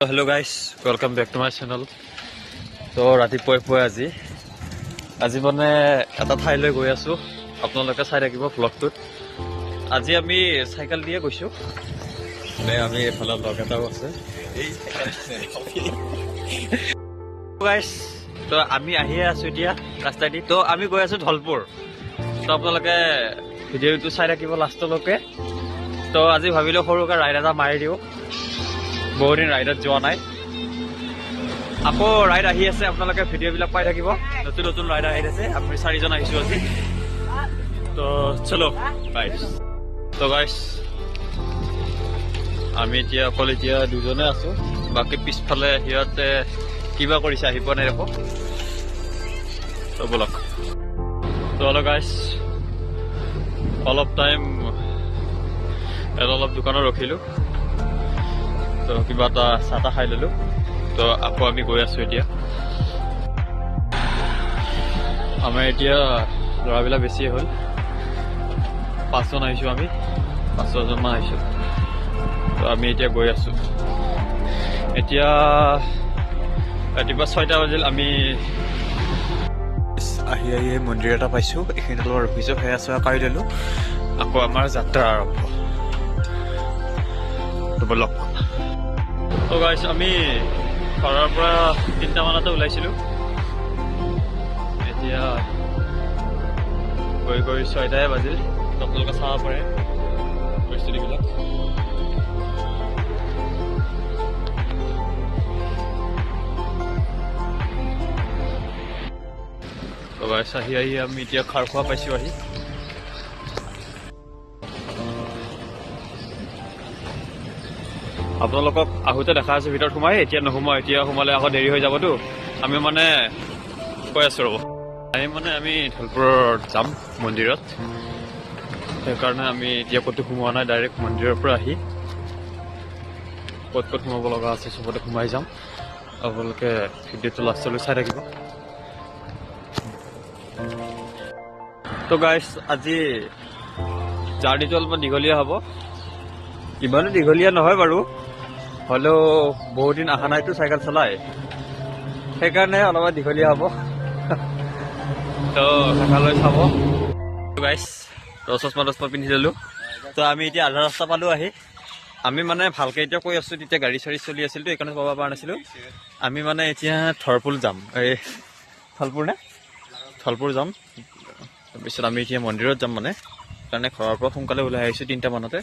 Hello guys welcome back to my channel. तो रातिपुৱাই আজি মানে এটা ঠাইলৈ গৈ আছো, আপোনালোকে চাই থাকিব ব্লগটোত। আজি আমি সাইকেল দিয়ে গৈছো, আমি এফালে লগ এটাও আছে গাইস। তো আমি আহিয়ে আছো এতিয়া ৰাস্তাদি। তো আমি গৈ আছো ধলপুৰ। তো আপোনালোকে ভিডিঅ'টো চাই থাকিব লাষ্টলৈকে। তো আজি ভাবিলো সৰুকৈ ৰাইড এটা মাৰি দিওঁ, বহুদিন ৰাইডত যোৱা নাই। আকৌ ৰাইড আহি আছে, আপোনালোকে ভিডিঅ'বিলাক পাই থাকিব। নতুন নতুন ৰাইড আহি আছে, আমি 4জন আহিছো আজি। তো চলো গাইস। তো গাইস আমি এতিয়া অকল এতিয়া দুজনে আছো, বাকী পিছফালে সিহঁতে কিবা কৰিছে আহি পোৱা নাই দেখো। তো বলক। তো হেল্ল' গাইস, অলপ টাইম অলপ দোকানত ৰখিলো, তো কিবা এটা চাহ তাহ খাই ললো। তো আকৌ আমি গৈ আছো এতিয়া। আমাৰ এতিয়া ল'ৰাবিলাক বেছিয়ে হ'ল, 5জন আহিছো, আমি 5-6জন মান আহিছো। তো আমি এতিয়া গৈ আছো। এতিয়া ৰাতিপুৱা 6টা বাজিল। আমি আহি মন্দিৰ এটা পাইছো, এইখিনি অলপ ৰখিছো, সেয়া চোৱা কৰি ললো। আকৌ আমাৰ যাত্ৰা আৰম্ভ। তো বলক। তো গাইছ, আমি ঘৰৰ পৰা 3টা মানতে ওলাইছিলো, এতিয়া গৈ গৈ 6টাই বাজিল। আপোনালোকে চাব পাৰে পৰিস্থিতিবিলাক। তো গাইছ, আহি আমি এতিয়া খাৰ খোৱা পাইছো। আহি আপোনালোকক আহোঁতে দেখা আছে ভিতৰত সোমাই, এতিয়া নোসোমাও। এতিয়া সোমালে আকৌ দেৰি হৈ যাবতো। আমি মানে কৈ আছো ৰ'ব, আমি ধলপুৰত যাম মন্দিৰত। সেইকাৰণে আমি এতিয়া ক'তো সোমোৱা নাই, ডাইৰেক্ট মন্দিৰৰ পৰা আহি ক'ত সোমাব লগা আছে চবতে সোমাই যাম। আপোনালোকে ভিডিঅ'টো লাষ্টলৈ চাই থাকিব। তো গাইছ, আজি জাৰ্ণিটো অলপমান দীঘলীয়া হ'ব। ইমানো দীঘলীয়া নহয় বাৰু, হ'লেও বহুত দিন অহা নাইতো চাইকেল চলাই, সেইকাৰণে অলপমান দীঘলীয়া হ'ব। তো সেইকাৰণে চাব গাইছ। তো চশমা পিন্ধি ললো। তো আমি এতিয়া আধা ৰাস্তা পালো আহি। আমি মানে ভালকে এতিয়া কৈ আছো, তেতিয়া গাড়ী চাড়ী চলি আছিলতো, সেইকাৰণে ক'ব পৰা নাছিলো। আমি মানে এতিয়া ধলপুৰ যাম, এই ধলপুৰ যাম। তাৰপিছত আমি এতিয়া মন্দিৰত যাম, মানে সেইকাৰণে ঘৰৰ পৰা সোনকালে ওলাই আহিছো 3টা মানতে।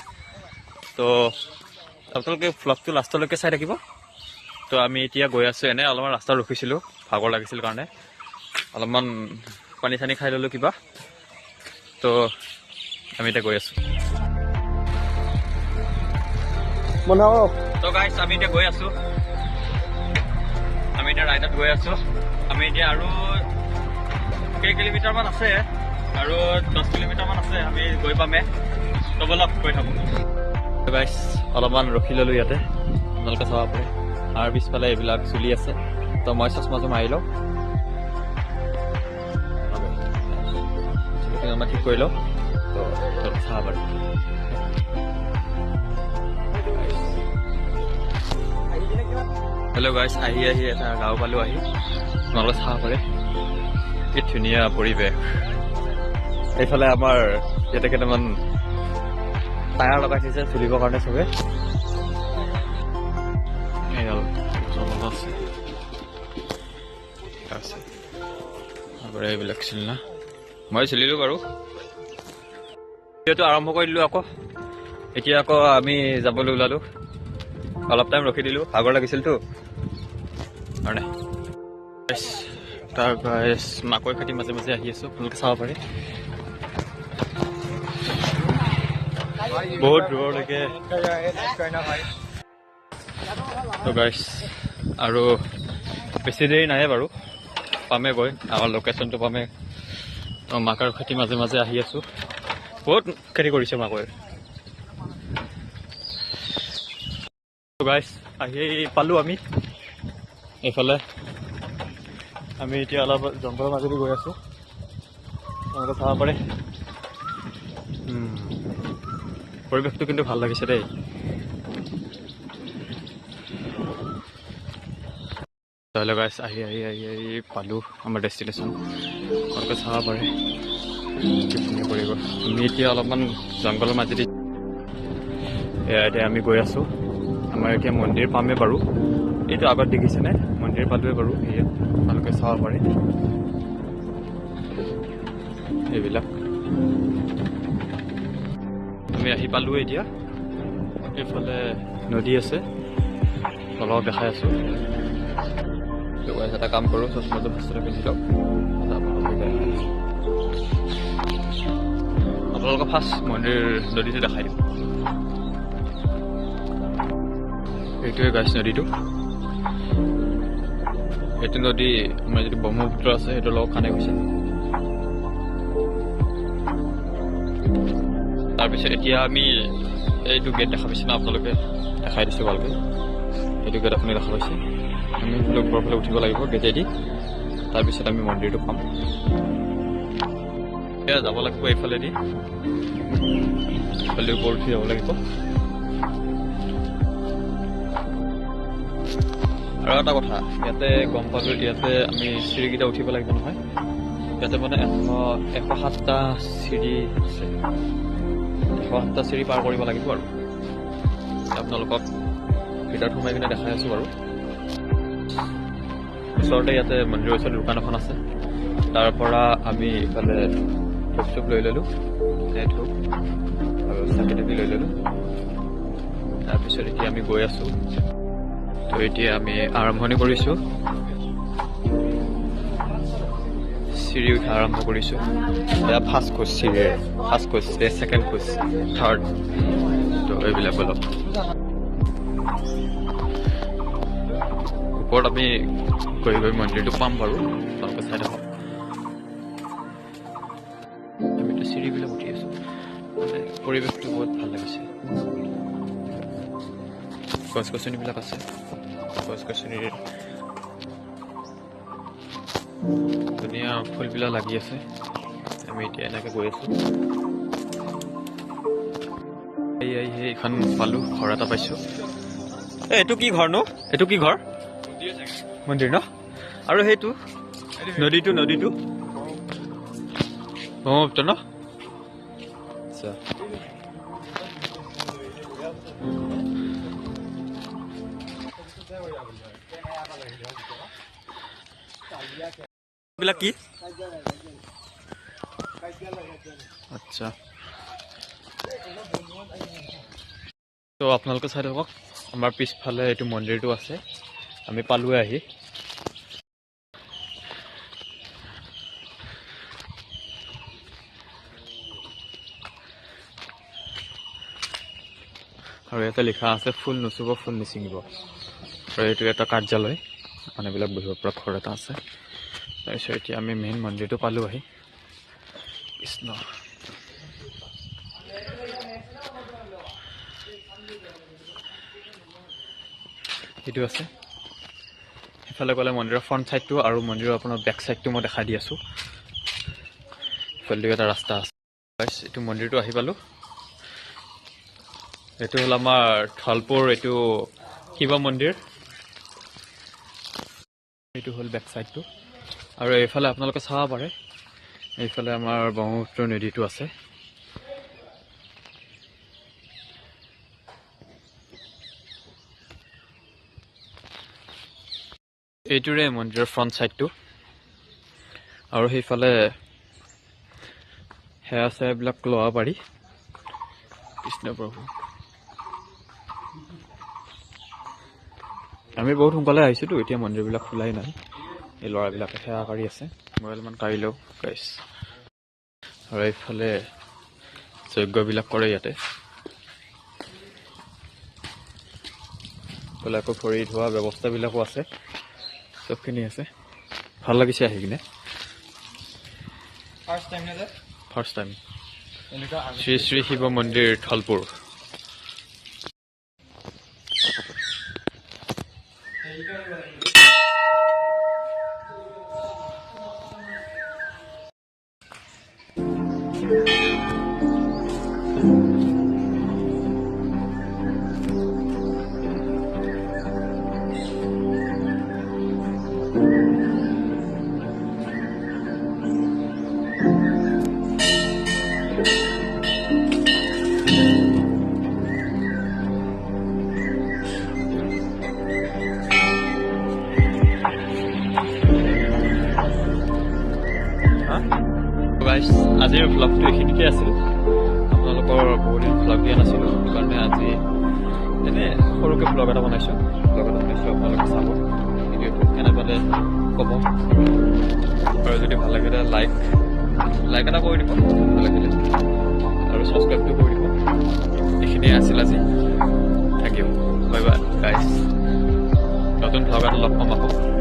তো আপোনালোকে ভ্লগটো লাষ্টলৈকে চাই থাকিব। তো আমি এতিয়া গৈ আছো, এনে অলপমান ৰাস্তাত ৰখিছিলো, ভাগৰ লাগিছিল কাৰণে অলপমান পানী চানী খাই ললো কিবা। তো আমি এতিয়া গৈ আছো। তো গাইছ, আমি এতিয়া গৈ আছো, আমি এতিয়া ৰাইডত গৈ আছো। আমি এতিয়া আৰু কেই কিলোমিটাৰ মান আছে, আৰু 10 কিলোমিটাৰ মান আছে, আমি গৈ পামে। তো বলক গৈ থাকো গাইছ। অলপমান ৰখি ললো ইয়াতে, আপোনালোকে চাব পাৰে। আৰু পিছফালে এইবিলাক চলি আছে। তো মই চশমাটো মাৰি লওঁ, ঠিক কৰি লওঁ। তো চাব পাৰে। হেল্ল' গাইছ, আহি এটা গাঁও পালো। আহি আপোনালোকে চাব পাৰে, কি ধুনীয়া পৰিৱেশ। এইফালে আমাৰ ইয়াতে কেইটামান টায়াৰ লগাই থৈছে চলিবৰ কাৰণে চবে। এইবিলাক চলি না, মই চলিলো বাৰু। ভিডিঅ'টো আৰম্ভ কৰি দিলো আকৌ। এতিয়া আকৌ আমি যাবলৈ ওলালো, অলপ টাইম ৰখি দিলো, ভাগৰ লাগিছিলতো কাৰণে। তাৰ গাইছ, মাকৈ খেতি মাজে মাজে আহি আছো, আপোনালোকে চাব পাৰে। বহুত দূৰলৈকে। তো গাইছ, আৰু বেছি দেৰি নাই বাৰু, পামে গৈ, আমাৰ লোকেশ্যনটো পামে। মাকৈ খেতি মাজে মাজে আহি আছো, বহুত খেতি কৰিছে মাকৈ। গাইছ, আহি পালো আমি এইফালে। আমি এতিয়া অলপ জংঘলৰ মাজেদি গৈ আছো, আপোনালোকে চাব পাৰে। পৰিৱেশটো কিন্তু ভাল লাগিছে দেই। হেল্ল' গাইছ, আহি পালোঁ আমাৰ ডেষ্টিনেশ্যন। আপোনালোকে চাব পাৰে কি ধুনীয়া পৰিব। আমি এতিয়া অলপমান জংঘলৰ মাজেদি এতিয়া আমি গৈ আছোঁ। আমাৰ এতিয়া মন্দিৰ পামেই বাৰু, এইটো আগত দেখিছেনে, মন্দিৰ পালোৱে বাৰু। সেয়া আপোনালোকে চাব পাৰে এইবিলাক। আমি আহি পালোঁ এতিয়া। এইফালে নদী আছে, তলত দেখাই আছোঁ। এটা কাম কৰোঁ, চচমাটো ফাৰ্ষ্টতে পিন্ধি লওক। আপোনালোকক ফাৰ্ষ্ট মন্দিৰ নদীটো দেখাই দিম। এইটোৱে গাইছ নদীটো। এইটো নদী আমাৰ যিটো ব্ৰহ্মপুত্ৰ আছে সেইটোৰ লগত কানেক্ট হৈছে। তাৰপিছত এতিয়া আমি এইটো গেট দেখা পাইছে ন, আপোনালোকে দেখাই দিছোঁ ভালকৈ। এইটো গেট আপুনি দেখা পাইছে। আমি ওপৰৰ ফালে উঠিব লাগিব গেটেদি, তাৰপিছত আমি মন্দিৰটো পাম। এতিয়া যাব লাগিব এইফালেদি, এইফালে ওপৰত উঠি যাব লাগিব। আৰু এটা কথা, ইয়াতে গম পালোঁ, ইয়াতে আমি চিৰিকেইটা উঠিব লাগিব নহয়। ইয়াতে মানে 107টা চিৰি আছে। 107টা চিৰি পাৰ কৰিব লাগিব আৰু আপোনালোকক ভিতৰত সোমাই কিনে দেখাই আছোঁ বাৰু। ওচৰতে ইয়াতে মন্দিৰৰ ওচৰত দোকান এখন আছে, তাৰ পৰা আমি ইফালে ধূপ চুপ লৈ ল'লোঁ, ধূপ আৰু চাকি তাকি লৈ ল'লোঁ। তাৰপিছত এতিয়া আমি গৈ আছোঁ। তো এতিয়া আমি আৰম্ভণি কৰিছোঁ, চিৰি উঠা আৰম্ভ কৰিছোঁ। এয়া ফাৰ্ষ্ট খোজ, চিৰিৰ ফাৰ্ষ্ট খোজ, ছেকেণ্ড খোজ, থাৰ্ড। তো এইবিলাক অলপ ওপৰত আমি গৈ মন্দিৰটো পাম বাৰু, আপোনালোকে চাই থাকক। আমিতো চিৰিবিলাক উঠি আছোঁ, মানে পৰিৱেশটো বহুত ভাল লাগিছে। গছ গছনিবিলাক আছে, গছ গছনিৰ ধুনীয়া ফুলবিলাক লাগি আছে। আমি এতিয়া এনেকৈ গৈ আছোঁ। এইখন পালোঁ, ঘৰ এটা পাইছোঁ। এইটো কি ঘৰ নো? এইটো কি ঘৰ? মন্দিৰ ন? আৰু সেইটো নদীটো ব্ৰহ্মপুত্ৰ ন? আচ্ছা, এইবিলাক কি? আচ্ছা, তো আপোনালোকে চাই থাকক। আমাৰ পিছফালে এইটো মন্দিৰটো আছে, আমি পালোৱে আহি। আৰু ইয়াতে লিখা আছে, ফুল নুচুব, ফুল নিচিঙিব। আৰু এইটো এটা কাৰ্যালয়, মানুহবিলাক বহিব পৰা ঘৰ এটা আছে। তাৰপিছত এতিয়া আমি মেইন মন্দিৰটো পালোঁ আহি। কৃষ্ণ, সেইটো আছে। সেইফালে গ'লে মন্দিৰৰ ফ্ৰণ্ট ছাইডটো আৰু মন্দিৰৰ আপোনাৰ বেক ছাইডটো মই দেখাই দি আছোঁ। সেইফালেদি এটা ৰাস্তা আছে। এইটো মন্দিৰটো আহি পালোঁ। এইটো হ'ল আমাৰ ধলপুৰ, এইটো শিৱ মন্দিৰ। এইটো হ'ল বেক ছাইডটো। আৰু এইফালে আপোনালোকে চাব পাৰে, এইফালে আমাৰ ব্ৰহ্মপুত্ৰ নদীটো আছে। এইটোৰে মন্দিৰৰ ফ্ৰণ্ট ছাইডটো। আৰু সেইফালে সেয়া চেয়াবিলাক ল'ব পাৰি। কৃষ্ণ প্ৰভু, আমি বহুত সোনকালে আহিছোঁতো, এতিয়া মন্দিৰবিলাক খোলাই নাই। এই ল'ৰাবিলাকে সেৱা কৰি আছে, মই অলপমান কাঢ়ি লওঁ গাইছ। আৰু এইফালে যজ্ঞবিলাক কৰে ইয়াতে। এইফালে আকৌ ভৰি ধোৱা ব্যৱস্থাবিলাকো আছে, চবখিনি আছে। ভাল লাগিছে আহি কিনে। ফাৰ্ষ্ট টাইম শ্ৰী শ্ৰী শিৱ মন্দিৰ ধলপুৰ। গাইজ আজিৰ ভ্লগটো এইখিনিতে আছিল আপোনালোকৰ বহুত দিন ভ্লগ দিয়া নাছিলোঁ সেইকাৰণে আজি এনেই সৰুকৈ ভ্লগ এটা বনাইছোঁ আপোনালোকে চাব ভিডিঅ'টো কেনে পালে ক'ব আৰু যদি ভাল লাগে লাইক এটা কৰি দিব ভাল লাগিলে আৰু ছাবস্ক্ৰাইবটো কৰি দিব এইখিনিয়ে আছিল আজি thank you bye bye guys নতুন ভ্লগ এটা লগ পাম আকৌ